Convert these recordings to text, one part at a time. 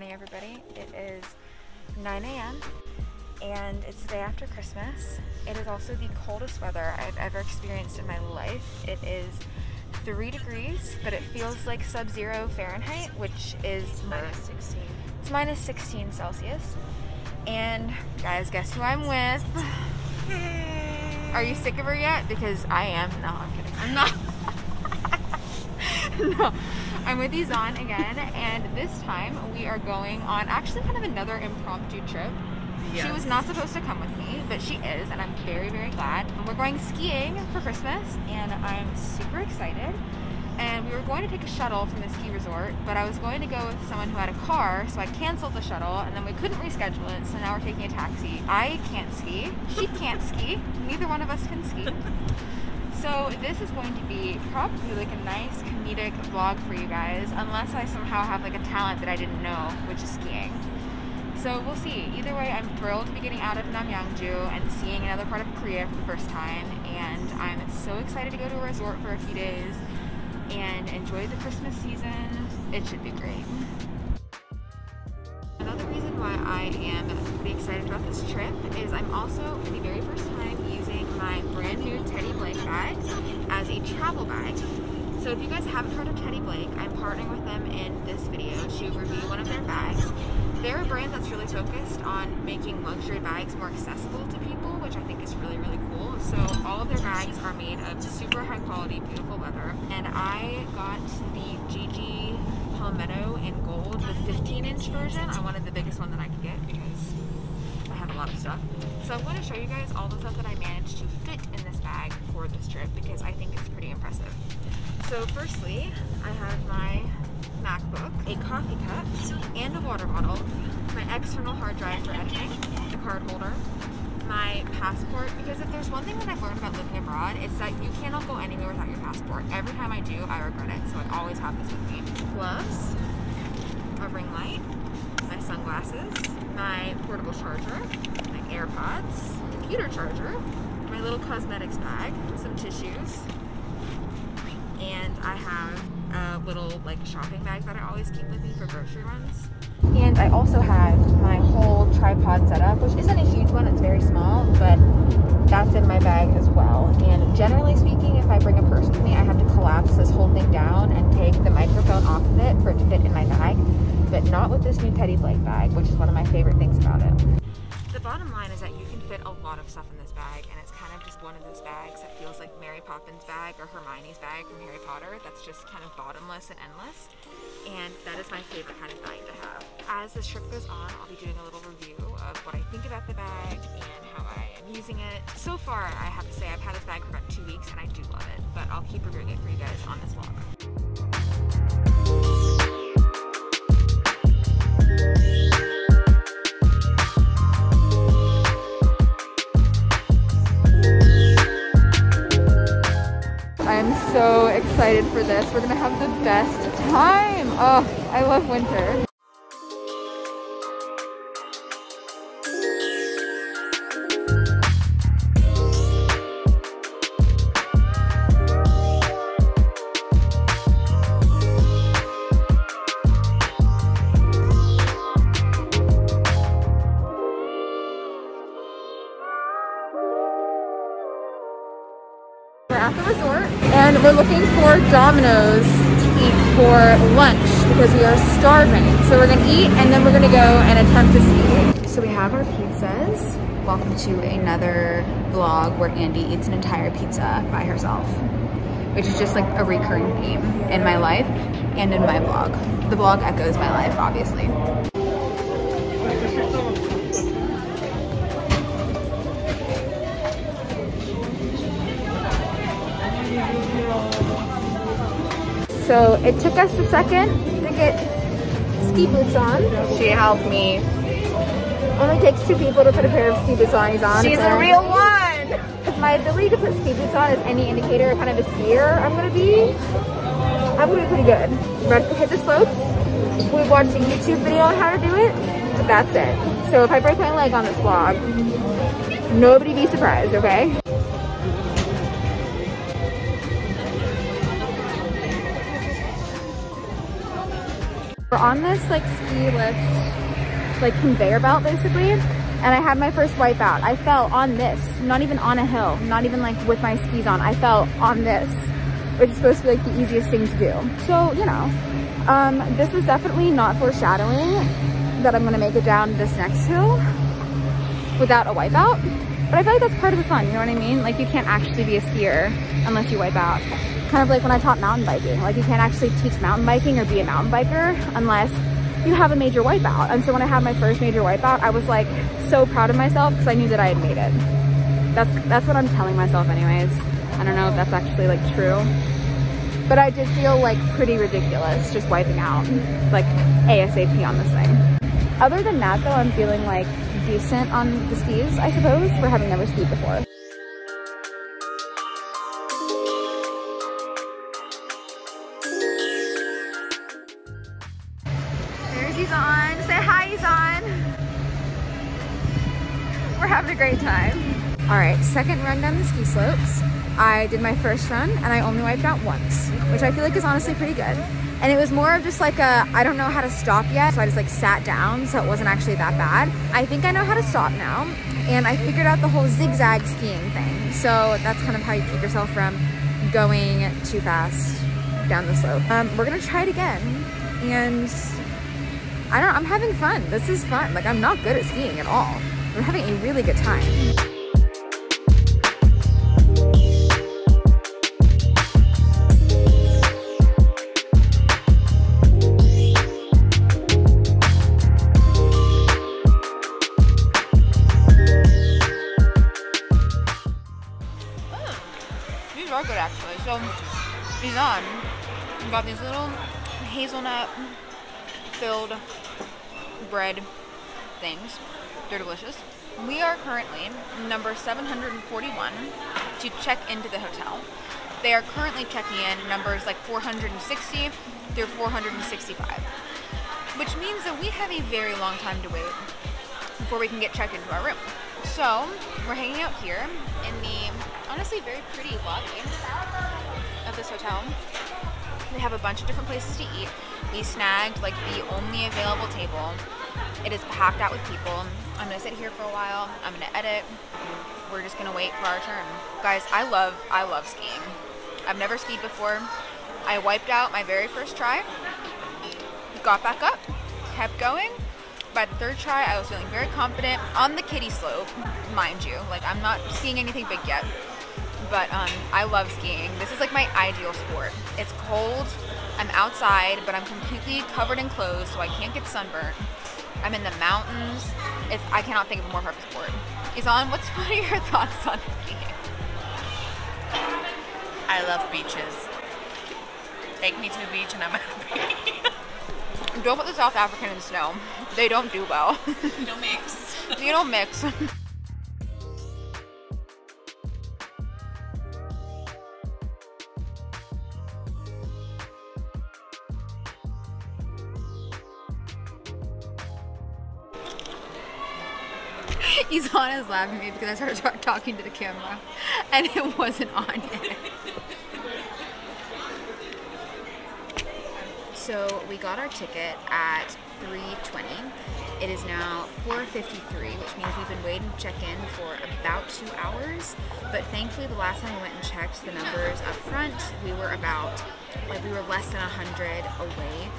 morning, everybody. It is 9 a.m. and it's the day after Christmas. It is also the coldest weather I've ever experienced in my life. It is 3 degrees, but it feels like sub-zero Fahrenheit, which is minus 16. It's minus 16 Celsius. And guys, guess who I'm with? Are you sick of her yet? Because I am. No, I'm kidding. I'm not. No, I'm with Izan again, and this time we are going on actually kind of another impromptu trip. Yes. She was not supposed to come with me, but she is, and I'm very, very glad. We're going skiing for Christmas, and I'm super excited. And we were going to take a shuttle from the ski resort, but I was going to go with someone who had a car, so I canceled the shuttle, and then we couldn't reschedule it, so now we're taking a taxi. I can't ski, she can't ski, neither one of us can ski. So this is going to be probably like a nice comedic vlog for you guys, unless I somehow have like a talent that I didn't know, which is skiing. So we'll see. Either way, I'm thrilled to be getting out of Namyangju and seeing another part of Korea for the first time, and I'm so excited to go to a resort for a few days and enjoy the Christmas season. It should be great. Another reason why I am pretty excited about this trip is I'm also, for the very first time, using my brand new Teddy Blake bag as a travel bag. So if you guys haven't heard of Teddy Blake, I'm partnering with them in this video to review one of their bags. They're a brand that's really focused on making luxury bags more accessible to people, which I think is really, really cool. So all of their bags are made of super high quality, beautiful leather. And I got the GG Palmetto in gold, the 15-inch version. I wanted the biggest one that I could get because I have a lot of stuff. So I'm going to show you guys all the stuff that I managed to fit in this bag for this trip because I think it's pretty impressive. So firstly, I have my MacBook, a coffee cup, and a water bottle, my external hard drive for editing, the card holder, my passport, because if there's one thing that I've learned about living abroad, it's that you cannot go anywhere without your passport. Every time I do, I regret it, so I always have this with me. Gloves, a ring light, my sunglasses, my portable charger, my AirPods, computer charger, my little cosmetics bag, some tissues, and I have a little like shopping bag that I always keep with me for grocery runs. And I also have my whole tripod setup, which isn't a huge one, it's very small, but that's in my bag as well. And generally speaking, if I bring a purse with me, I have to collapse this whole thing down and take the microphone off of it for it to fit in my bag, but not with this new Teddy Blake bag, which is one of my favorite things about it. The bottom line is that you can fit a lot of stuff in this bag, and it's kind of just one of those bags that feels like Mary Poppins' bag or Hermione's bag from Harry Potter that's just kind of bottomless and endless, and that is my favorite kind of bag to have. As this trip goes on, I'll be doing a little review of what I think about the bag and how I am using it. So far, I have to say I've had this bag for about 2 weeks and I do love it, but I'll keep reviewing it for you guys on this vlog. I'm so excited for this. We're gonna have the best time. Oh, I love winter. We're at the resort and we're looking for Domino's to eat for lunch because we are starving. So we're gonna eat and then we're gonna go and attempt to ski. So we have our pizzas. Welcome to another vlog where Andy eats an entire pizza by herself, which is just like a recurring theme in my life and in my vlog. The vlog echoes my life, obviously. So it took us a second to get ski boots on. She helped me. Only takes 2 people to put a pair of ski boots on. She's a real one! If my ability to put ski boots on is any indicator of kind of a skier I'm gonna be pretty good. Ready to hit the slopes? We watched a YouTube video on how to do it, but that's it. So if I break my leg on this vlog, nobody be surprised, okay? We're on this like ski lift, like conveyor belt basically, and I had my first wipeout. I fell on this, not even on a hill, not even like with my skis on. I fell on this, which is supposed to be like the easiest thing to do. So, you know, this was definitely not foreshadowing that I'm gonna make it down this next hill without a wipeout. But I feel like that's part of the fun, you know what I mean? Like you can't actually be a skier unless you wipe out. Kind of like when I taught mountain biking. Like you can't actually teach mountain biking or be a mountain biker unless you have a major wipeout. And so when I had my first major wipeout, I was like so proud of myself because I knew that I had made it. That's what I'm telling myself anyways. I don't know if that's actually like true. But I did feel like pretty ridiculous just wiping out like ASAP on this thing. Other than that though, I'm feeling like decent on the skis, I suppose, for having never skied before. There's Izan. Say hi, Izan. We're having a great time. All right, second run down the ski slopes. I did my first run and I only wiped out once, which I feel like is honestly pretty good. And it was more of just like a, I don't know how to stop yet, so I just like sat down, so it wasn't actually that bad. I think I know how to stop now, and I figured out the whole zigzag skiing thing. So that's kind of how you keep yourself from going too fast down the slope. We're gonna try it again, and I don't know, I'm having fun. This is fun. Like I'm not good at skiing at all. I'm having a really good time. These are good actually. So Izan got these little hazelnut filled bread things. They're delicious. We are currently number 741 to check into the hotel. They are currently checking in numbers like 460 through 465, which means that we have a very long time to wait before we can get checked into our room. So we're hanging out here in the honestly very pretty lobby of this hotel. They have a bunch of different places to eat. We snagged like the only available table. It is packed out with people. I'm gonna sit here for a while. I'm gonna edit. We're just gonna wait for our turn. Guys, I love skiing. I've never skied before. I wiped out my very first try, got back up, kept going. By the third try, I was feeling very confident on the kiddie slope, mind you. Like, I'm not skiing anything big yet, but I love skiing. This is like my ideal sport. It's cold, I'm outside, but I'm completely covered in clothes, so I can't get sunburnt. I'm in the mountains. I cannot think of a more perfect sport. Izan, what are your thoughts on skiing? I love beaches. Take me to the beach and I'm happy. Don't put the South African in snow. They don't do well. No mix. You don't mix. Izan is laughing at me because I started talking to the camera and it wasn't on yet. So we got our ticket at 3:20. It is now 4:53, which means we've been waiting to check in for about 2 hours. But thankfully, the last time we went and checked the numbers up front, we were less than 100 away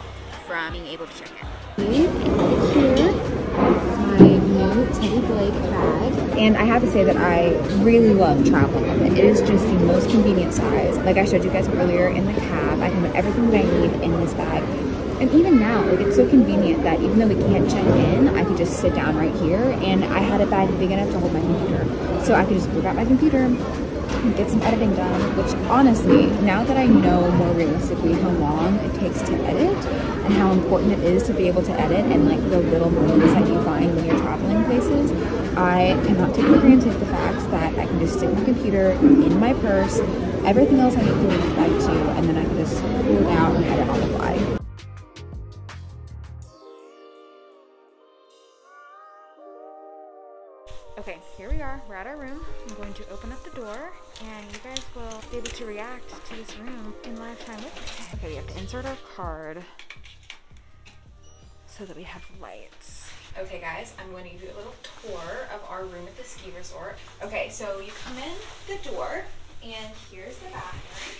from being able to check in. Here is my new Teddy Blake bag. And I have to say that I really love traveling with it. It is just the most convenient size. Like I showed you guys earlier in the cab, I can put everything that I need in this bag. And even now, like it's so convenient that even though we can't check in, I could just sit down right here, and I had a bag big enough to hold my computer. So I could just whip out my computer and get some editing done, which honestly, now that I know more realistically how long it takes to edit and how important it is to be able to edit and like the little moments that you find when you're traveling places, I cannot take for granted the fact that I can just stick my computer in my purse, everything else I need to do is like to, and then I can just pull it out and edit on the fly. Okay, here we are. We're at our room. I'm going to open up the door, and you guys will be able to react to this room in live time with me. Okay, we have to insert our card so that we have lights. Okay guys, I'm going to give you a little tour of our room at the ski resort. Okay, so you come in the door and here's the bathroom.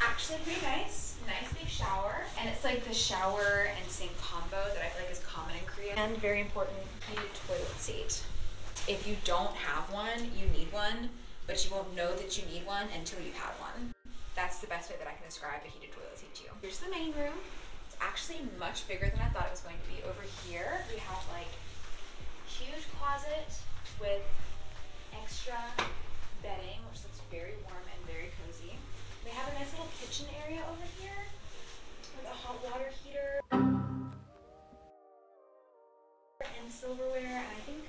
Actually pretty nice. Nice big shower. And it's like the shower and sink combo that I feel like is common in Korea. And very important, heated toilet seat. If you don't have one, you need one, but you won't know that you need one until you've had one. That's the best way that I can describe a heated toilet seat to you. Here's the main room. It's actually much bigger than I thought it was going to be. Over here, we have like huge closet with extra bedding, which looks very warm and very cozy. We have a nice little kitchen area over here with a hot water heater and silverware, and I think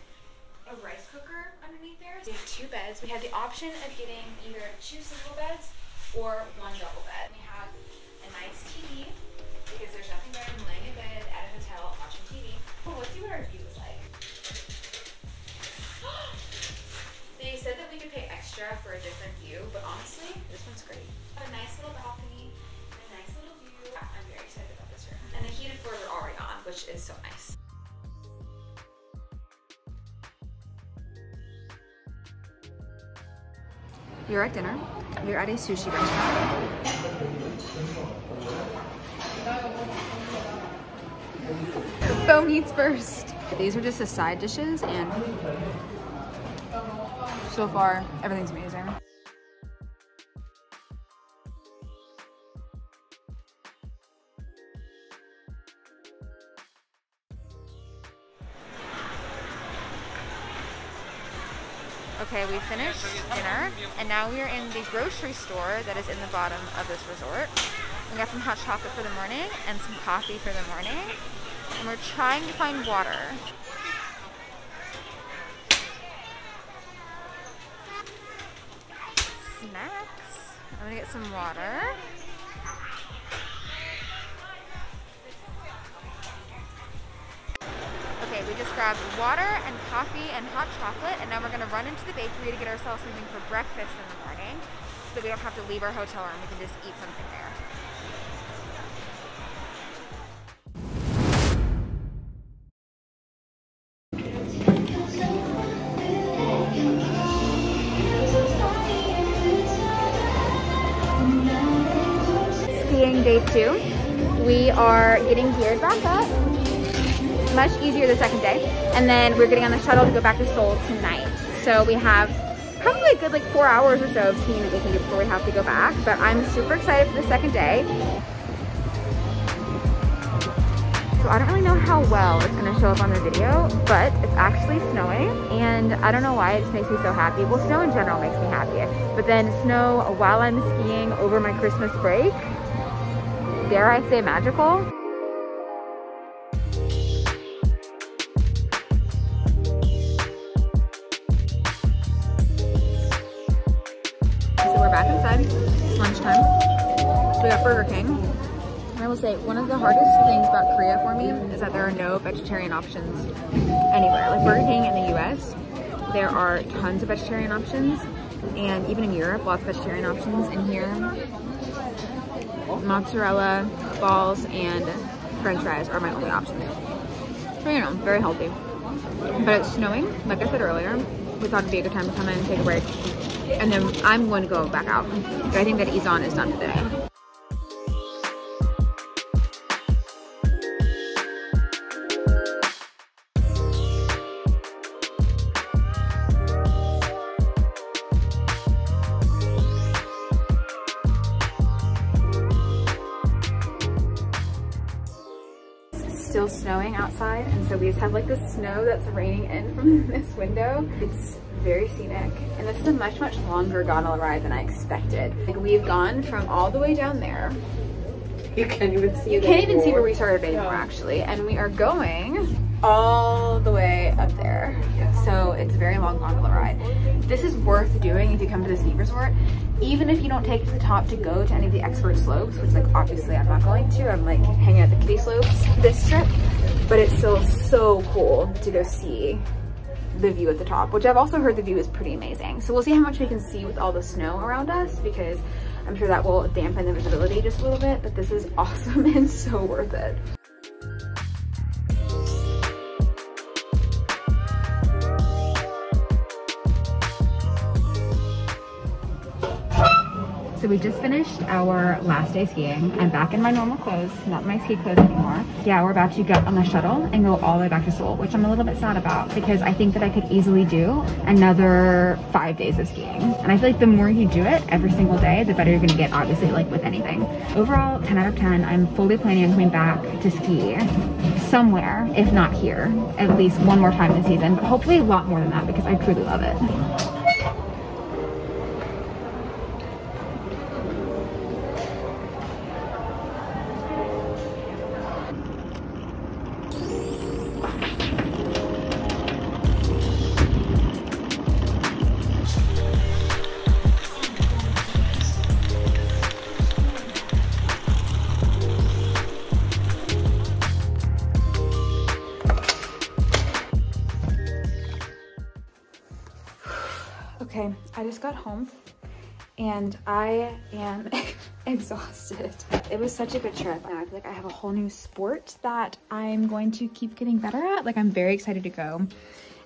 a rice cooker underneath there. We have 2 beds. We have the option of getting either 2 single beds or 1 double bed. We have a nice TV because there's nothing better than laying in bed at a hotel watching TV. Oh, let's see what our view is like. They said that we could pay extra for a different view, but honestly, this one's great. A nice little balcony, a nice little view. I'm very excited about this room. And the heated floors are already on, which is so nice. We're at dinner. We're at a sushi restaurant. Foam eats first. These are just the side dishes, and so far, everything's amazing. Okay, we finished dinner, and now we are in the grocery store that is in the bottom of this resort. We got some hot chocolate for the morning and some coffee for the morning, and we're trying to find water. Snacks. I'm gonna get some water. Okay, we just grabbed water and coffee and hot chocolate, and now we're gonna run into the bakery to get ourselves something for breakfast in the morning so that we don't have to leave our hotel room. We can just eat something there. Skiing day 2. We are getting geared back up. Much easier the second day, and then we're getting on the shuttle to go back to Seoul tonight. So we have probably a good like 4 hours or so of skiing that we can do before we have to go back, but I'm super excited for the second day. So I don't really know how well it's going to show up on the video, but it's actually snowing, and I don't know why, it just makes me so happy. Well, snow in general makes me happy, but then snow while I'm skiing over my Christmas break, dare I say magical? Back inside. It's lunchtime. So we got Burger King. And I will say, one of the hardest things about Korea for me is that there are no vegetarian options anywhere. Like Burger King in the US, there are tons of vegetarian options. And even in Europe, lots of vegetarian options. In here, mozzarella, balls, and french fries are my only options. So, you know, very healthy. But it's snowing, like I said earlier. We thought it'd be a good time to come in and take a break. And then I'm going to go back out. But I think that Izan is done today. Still snowing outside, and so we just have like the snow that's raining in from this window. It's very scenic, and this is a much longer gondola ride than I expected. Like, we've gone from all the way down there. You can't even see where we started anymore, actually, and we are going all the way up there. So it's a very long gondola ride. This is worth doing if you come to the ski resort, even if you don't take it to the top to go to any of the expert slopes, which like obviously I'm not going to. I'm like hanging out the kiddie slopes this trip, but it's still so cool to go see the view at the top, which I've also heard the view is pretty amazing. So we'll see how much we can see with all the snow around us, because I'm sure that will dampen the visibility just a little bit, but this is awesome and so worth it. we just finished our last day skiing. I'm back in my normal clothes, not my ski clothes anymore. Yeah, we're about to get on the shuttle and go all the way back to Seoul, which I'm a little bit sad about because I think that I could easily do another 5 days of skiing. And I feel like the more you do it every single day, the better you're gonna get, obviously, like with anything. Overall, 10 out of 10. I'm fully planning on coming back to ski somewhere, if not here, at least one more time this season, but hopefully a lot more than that because I truly love it. Okay, I just got home and I am exhausted. It was such a good trip and I feel like I have a whole new sport that I'm going to keep getting better at. Like, I'm very excited to go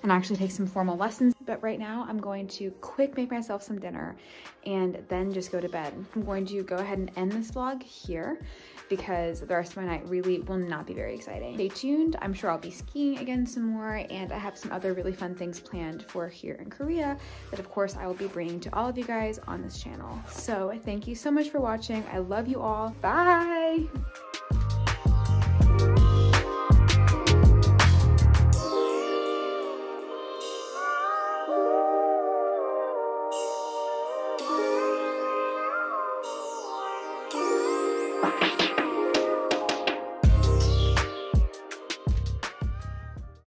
and actually take some formal lessons. But right now I'm going to quick make myself some dinner and then just go to bed. I'm going to go ahead and end this vlog here because the rest of my night really will not be very exciting. Stay tuned. I'm sure I'll be skiing again some more, and I have some other really fun things planned for here in Korea that of course I will be bringing to all of you guys on this channel. So thank you so much for watching. I love you all. Bye.